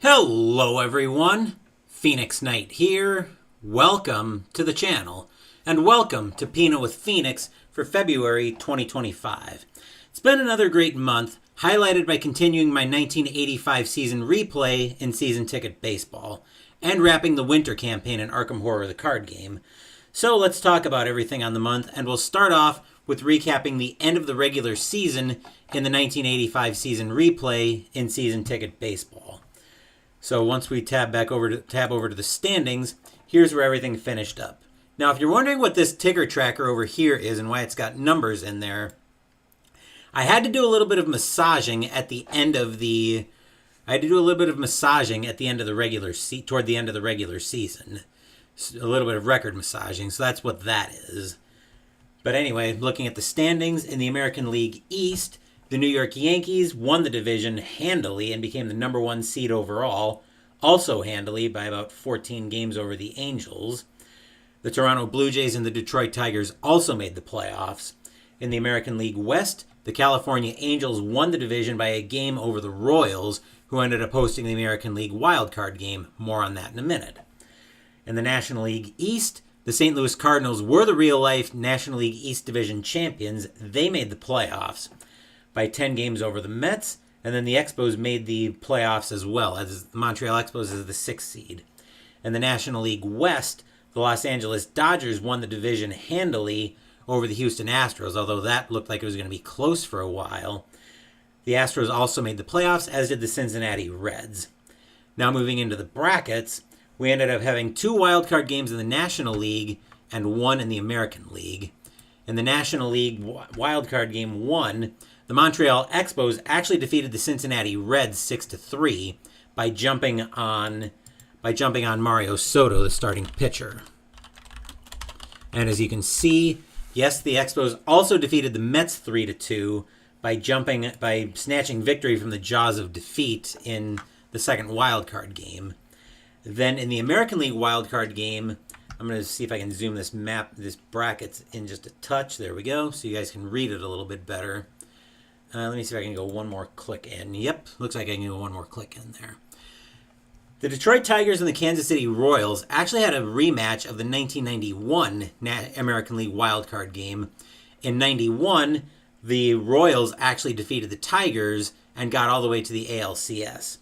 Hello everyone, Phoenix Knight here. Welcome to the channel, and welcome to Pinot with Phoenix for February 2025. It's been another great month, highlighted by continuing my 1985 season replay in Season Ticket Baseball, and wrapping the winter campaign in Arkham Horror the card game. So let's talk about everything on the month, and we'll start off with recapping the end of the regular season in the 1985 season replay in Season Ticket Baseball. So once we tab over to the standings, here's where everything finished up. Now, if you're wondering what this ticker tracker over here is and why it's got numbers in there, I had to do a little bit of massaging at the end of the. Toward the end of the regular season, a little bit of record massaging. So that's what that is. But anyway, looking at the standings in the American League East. The New York Yankees won the division handily and became the number one seed overall, also handily by about 14 games over the Angels. The Toronto Blue Jays and the Detroit Tigers also made the playoffs. In the American League West, the California Angels won the division by a game over the Royals, who ended up hosting the American League wildcard game. More on that in a minute. In the National League East, the St. Louis Cardinals were the real-life National League East Division champions. They made the playoffs by 10 games over the Mets, and then the Expos made the playoffs as well, as the Montreal Expos is the 6th seed. In the National League West, the Los Angeles Dodgers won the division handily over the Houston Astros, although that looked like it was going to be close for a while. The Astros also made the playoffs, as did the Cincinnati Reds. Now moving into the brackets, we ended up having 2 wildcard games in the National League and 1 in the American League. In the National League wildcard game 1, the Montreal Expos actually defeated the Cincinnati Reds 6-3 by jumping on Mario Soto, the starting pitcher. And as you can see, yes, the Expos also defeated the Mets 3-2 by snatching victory from the jaws of defeat in the second wildcard game. Then in the American League wildcard game, I'm going to see if I can zoom this brackets in just a touch. There we go, so you guys can read it a little bit better. Let me see if I can go one more click in. Yep, looks like I can go one more click in there. The Detroit Tigers and the Kansas City Royals actually had a rematch of the 1991 American League wildcard game. In 91, the Royals actually defeated the Tigers and got all the way to the ALCS.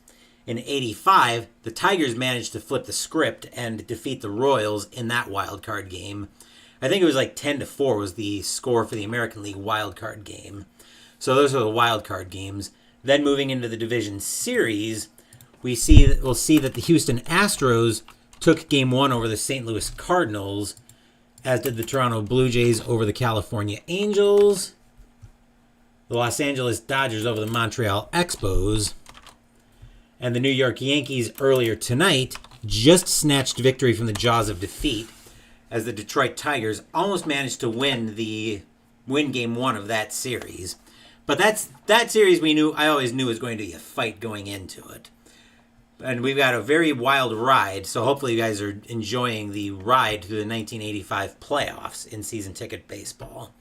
In 85, the Tigers managed to flip the script and defeat the Royals in that wildcard game. I think it was like 10-4 was the score for the American League wildcard game. So those are the wild card games. Then moving into the division series, we'll see that the Houston Astros took Game 1 over the St. Louis Cardinals, as did the Toronto Blue Jays over the California Angels, the Los Angeles Dodgers over the Montreal Expos, and the New York Yankees earlier tonight just snatched victory from the jaws of defeat, as the Detroit Tigers almost managed to win Game 1 of that series. But that series I always knew was going to be a fight going into it. And we've got a very wild ride, so hopefully you guys are enjoying the ride through the 1985 playoffs in Season Ticket Baseball.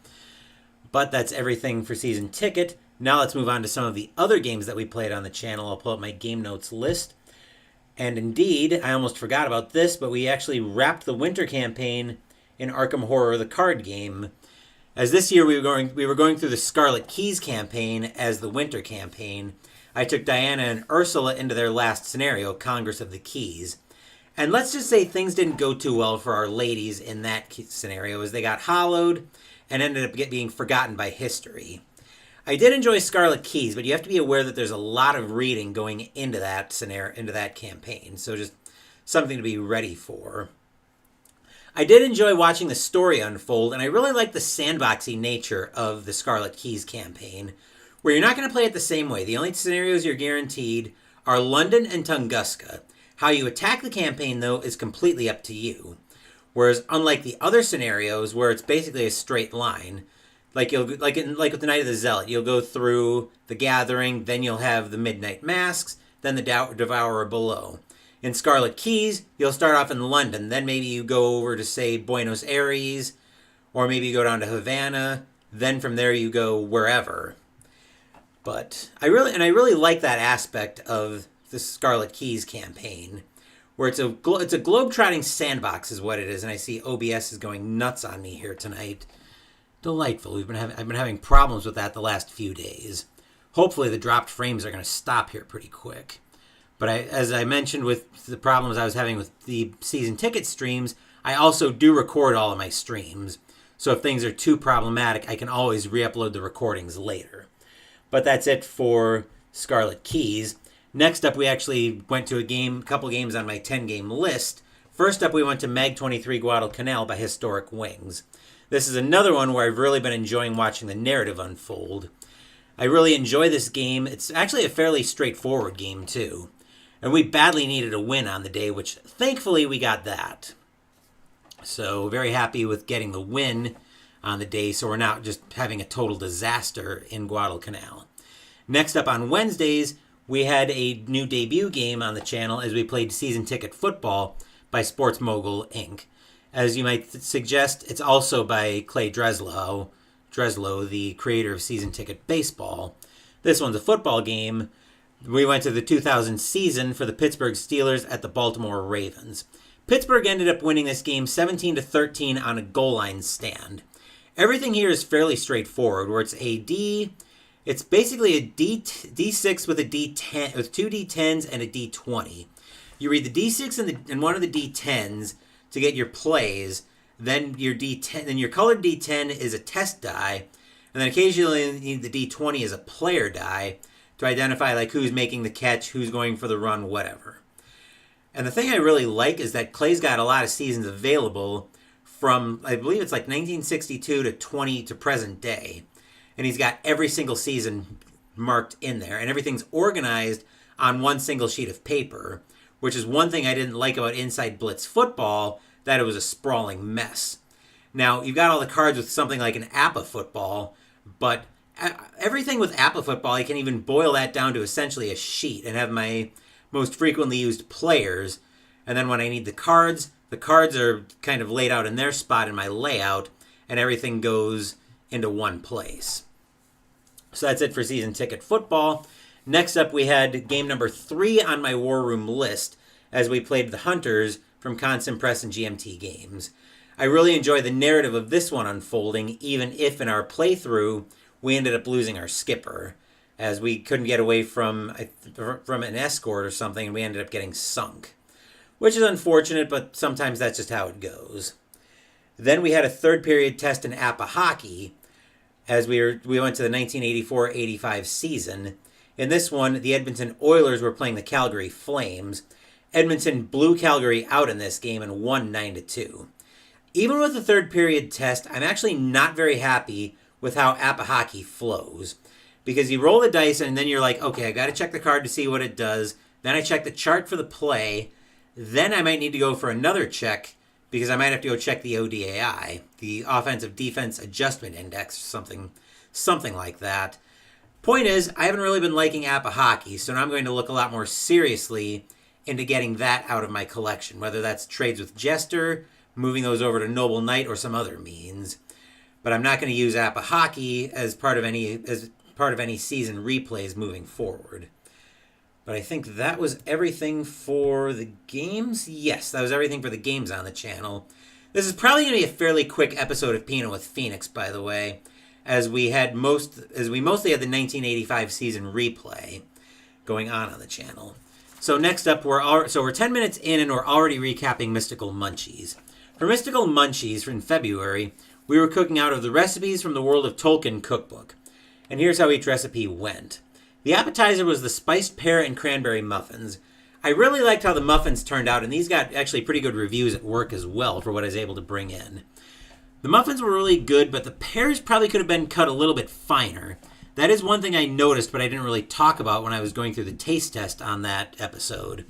But that's everything for Season Ticket. Now let's move on to some of the other games that we played on the channel. I'll pull up my game notes list. And indeed, I almost forgot about this, but we actually wrapped the winter campaign in Arkham Horror the card game. As this year we were going through the Scarlet Keys campaign as the winter campaign. I took Diana and Ursula into their last scenario, Congress of the Keys. And let's just say things didn't go too well for our ladies in that scenario, as they got hollowed and ended up being forgotten by history. I did enjoy Scarlet Keys, but you have to be aware that there's a lot of reading going into that scenario, into that campaign. So just something to be ready for. I did enjoy watching the story unfold, and I really like the sandboxy nature of the Scarlet Keys campaign, where you're not going to play it the same way. The only scenarios you're guaranteed are London and Tunguska. How you attack the campaign, though, is completely up to you. Whereas, unlike the other scenarios, where it's basically a straight line, like with the Night of the Zealot, you'll go through the Gathering, then you'll have the Midnight Masks, then the Devourer below. In Scarlet Keys, you'll start off in London, then maybe you go over to, say, Buenos Aires, or maybe you go down to Havana, then from there you go wherever. But I really like that aspect of the Scarlet Keys campaign, where it's a globe-trotting sandbox is what it is, and I see OBS is going nuts on me here tonight. Delightful. I've been having problems with that the last few days. Hopefully the dropped frames are going to stop here pretty quick. But as I mentioned with the problems I was having with the season ticket streams, I also do record all of my streams. So if things are too problematic, I can always re-upload the recordings later. But that's it for Scarlet Keys. Next up, we actually went to a couple games on my 10-game list. First up, we went to Mag 23 Guadalcanal by Historic Wings. This is another one where I've really been enjoying watching the narrative unfold. I really enjoy this game. It's actually a fairly straightforward game, too. And we badly needed a win on the day, which thankfully we got that. So very happy with getting the win on the day, so we're not just having a total disaster in Guadalcanal. Next up on Wednesdays, we had a new debut game on the channel as we played Season Ticket Football by Sports Mogul Inc. As you might suggest, it's also by Clay Dreslow, the creator of Season Ticket Baseball. This one's a football game. We went to the 2000 season for the Pittsburgh Steelers at the Baltimore Ravens. Pittsburgh ended up winning this game 17-13 on a goal line stand. Everything here is fairly straightforward, where it's basically a D6 with a D10, with two D10s and a D20. You read the D6 and one of the D10s to get your plays. Then your colored D10 is a test die, and then occasionally the D20 is a player die to identify like who's making the catch, who's going for the run, whatever. And the thing I really like is that Clay's got a lot of seasons available from, I believe it's like 1962 to present day. And he's got every single season marked in there. And everything's organized on one single sheet of paper, which is one thing I didn't like about Inside Blitz Football, that it was a sprawling mess. Now, you've got all the cards with something like an APA football, but everything with APA football, I can even boil that down to essentially a sheet and have my most frequently used players. And then when I need the cards are kind of laid out in their spot in my layout, and everything goes into one place. So that's it for Season Ticket Football. Next up, we had game number 3 on my War Room list as we played the Hunters from Constant Press and GMT Games. I really enjoy the narrative of this one unfolding, even if in our playthrough we ended up losing our skipper, as we couldn't get away from an escort or something, and we ended up getting sunk. Which is unfortunate, but sometimes that's just how it goes. Then we had a third period test in APA hockey, as we went to the 1984-85 season. In this one, the Edmonton Oilers were playing the Calgary Flames. Edmonton blew Calgary out in this game and won 9-2. Even with the third period test, I'm actually not very happy with how APA hockey flows. Because you roll the dice and then you're like, okay, I got to check the card to see what it does. Then I check the chart for the play. Then I might need to go for another check because I might have to go check the ODAI, the Offensive Defense Adjustment Index, or something like that. Point is, I haven't really been liking APA hockey, so now I'm going to look a lot more seriously into getting that out of my collection, whether that's trades with Jester, moving those over to Noble Knight, or some other means. But I'm not going to use APA hockey as part of any season replays moving forward. But I think that was everything for the games. Yes, that was everything for the games on the channel. This is probably going to be a fairly quick episode of Pinot with Phoenix, by the way, as we mostly had the 1985 season replay going on the channel. So next up, we're 10 minutes in and we're already recapping Mystical Munchies. For Mystical Munchies in February, we were cooking out of the recipes from the World of Tolkien cookbook. And here's how each recipe went. The appetizer was the spiced pear and cranberry muffins. I really liked how the muffins turned out, and these got actually pretty good reviews at work as well for what I was able to bring in. The muffins were really good, but the pears probably could have been cut a little bit finer. That is one thing I noticed, but I didn't really talk about when I was going through the taste test on that episode,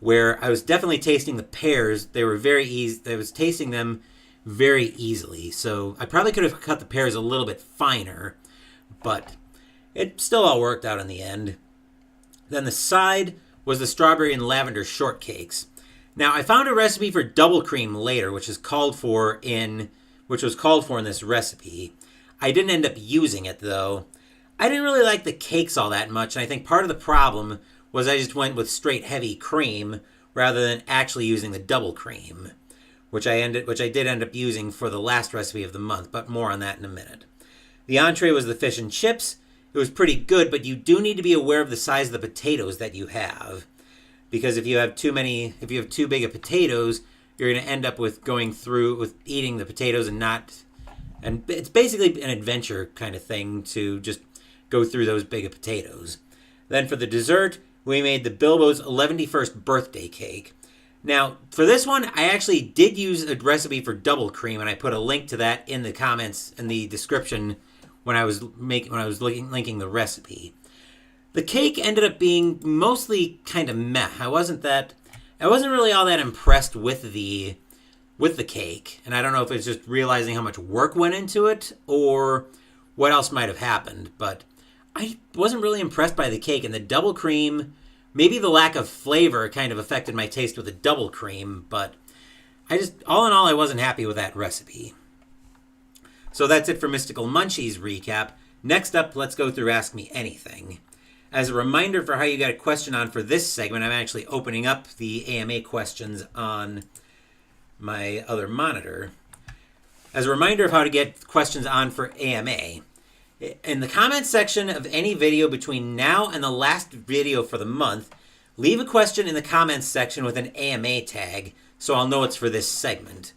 where I was definitely tasting the pears. They were very easy. I was tasting them very easily, so I probably could have cut the pears a little bit finer, but it still all worked out in the end. Then the side was the strawberry and lavender shortcakes. Now, I found a recipe for double cream later, which was called for in this recipe. I didn't end up using it, though. I didn't really like the cakes all that much, and I think part of the problem was I just went with straight heavy cream rather than actually using the double cream, which I did end up using for the last recipe of the month, but more on that in a minute. The entree was the fish and chips. It was pretty good, but you do need to be aware of the size of the potatoes that you have, because if you have too big of potatoes, you're going to end up with eating the potatoes and it's basically an adventure kind of thing to just go through those big of potatoes. Then for the dessert, we made the Bilbo's 11th birthday cake. Now, for this one, I actually did use a recipe for double cream, and I put a link to that in the comments in the description when I was linking the recipe. The cake ended up being mostly kind of meh. I wasn't really all that impressed with the cake, and I don't know if it's just realizing how much work went into it or what else might have happened, but I wasn't really impressed by the cake, and the double cream, maybe the lack of flavor kind of affected my taste with the double cream, but all in all, I wasn't happy with that recipe. So that's it for Mystical Munchies recap. Next up, let's go through Ask Me Anything. As a reminder for how you got a question on for this segment, I'm actually opening up the AMA questions on my other monitor. As a reminder of how to get questions on for AMA, in the comments section of any video between now and the last video for the month, leave a question in the comments section with an AMA tag so I'll know it's for this segment.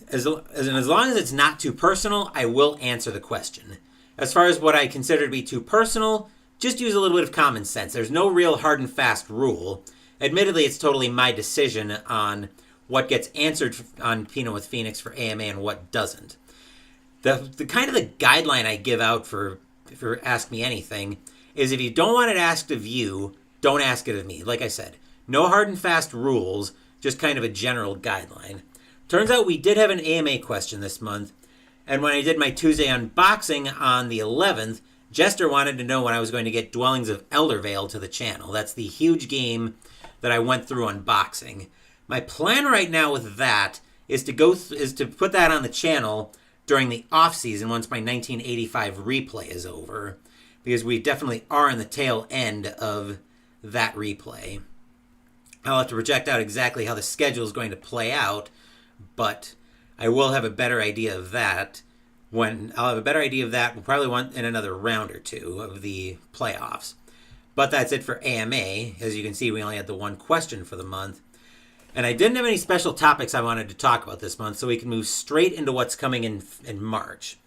As long as it's not too personal, I will answer the question. As far as what I consider to be too personal, just use a little bit of common sense. There's no real hard and fast rule. Admittedly, it's totally my decision on what gets answered on Pinot with Phoenix for AMA and what doesn't. The kind of the guideline I give out for Ask Me Anything is if you don't want it asked of you, don't ask it of me. Like I said, no hard and fast rules, just kind of a general guideline. Turns out we did have an AMA question this month, and when I did my Tuesday unboxing on the 11th, Jester wanted to know when I was going to get Dwellings of Eldervale to the channel. That's the huge game that I went through unboxing. My plan right now with that is to put that on the channel during the off-season once my 1985 replay is over, because we definitely are in the tail end of that replay. I'll have to project out exactly how the schedule is going to play out, but I will have a better idea of that we'll probably want in another round or two of the playoffs. But that's it for AMA. As you can see, we only had the one question for the month. And I didn't have any special topics I wanted to talk about this month, so we can move straight into what's coming in March.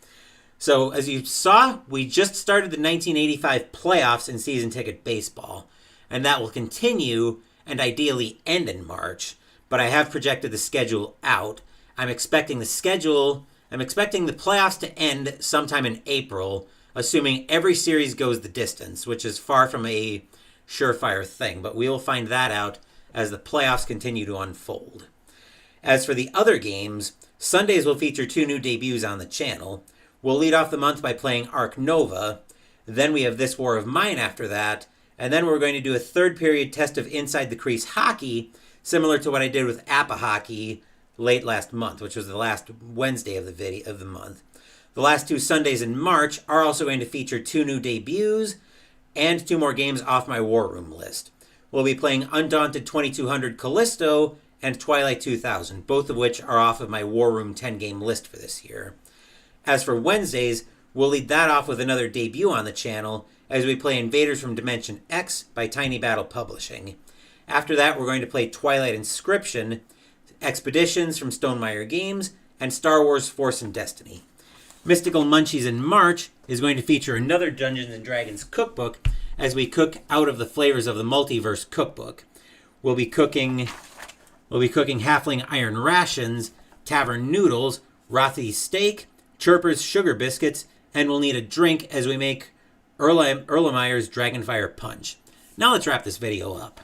So, as you saw, we just started the 1985 playoffs in season ticket baseball, and that will continue and ideally end in March, but I have projected the schedule out. I'm expecting the playoffs to end sometime in April, assuming every series goes the distance, which is far from a surefire thing, but we will find that out as the playoffs continue to unfold. As for the other games, Sundays will feature 2 new debuts on the channel. We'll lead off the month by playing Arc Nova, then we have This War of Mine after that, and then we're going to do a third period test of Inside the Crease hockey, similar to what I did with APA hockey late last month, which was the last Wednesday of the month. The last 2 Sundays in March are also going to feature 2 new debuts and 2 more games off my War Room list. We'll be playing Undaunted 2200 Callisto and Twilight 2000, both of which are off of my War Room 10-game list for this year. As for Wednesdays, we'll lead that off with another debut on the channel as we play Invaders from Dimension X by Tiny Battle Publishing. After that, we're going to play Twilight Inscription, Expeditions from Stonemaier Games, and Star Wars Force and Destiny. Mystical Munchies in March is going to feature another Dungeons & Dragons cookbook as we cook out of the flavors of the Multiverse cookbook. We'll be cooking Halfling Iron Rations, Tavern Noodles, Rothy's Steak, Chirper's Sugar Biscuits, and we'll need a drink as we make Erlemeyer's Dragonfire Punch. Now let's wrap this video up.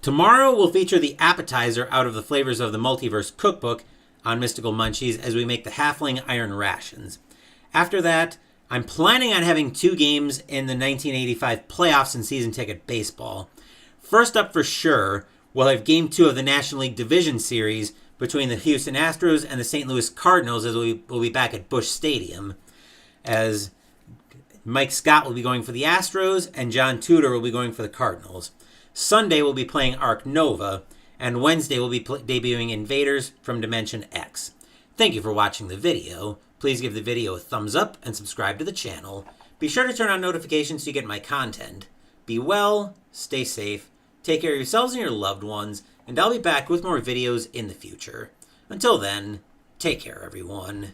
Tomorrow we'll feature the appetizer out of the flavors of the Multiverse cookbook on Mystical Munchies as we make the Halfling Iron Rations. After that, I'm planning on having 2 games in the 1985 playoffs and season ticket baseball. First up for sure, we'll have Game 2 of the National League Division Series between the Houston Astros and the St. Louis Cardinals as we'll be back at Busch Stadium. As Mike Scott will be going for the Astros, and John Tudor will be going for the Cardinals. Sunday we'll be playing Arc Nova, and Wednesday we'll be debuting Invaders from Dimension X. Thank you for watching the video. Please give the video a thumbs up and subscribe to the channel. Be sure to turn on notifications so you get my content. Be well, stay safe, take care of yourselves and your loved ones, and I'll be back with more videos in the future. Until then, take care everyone.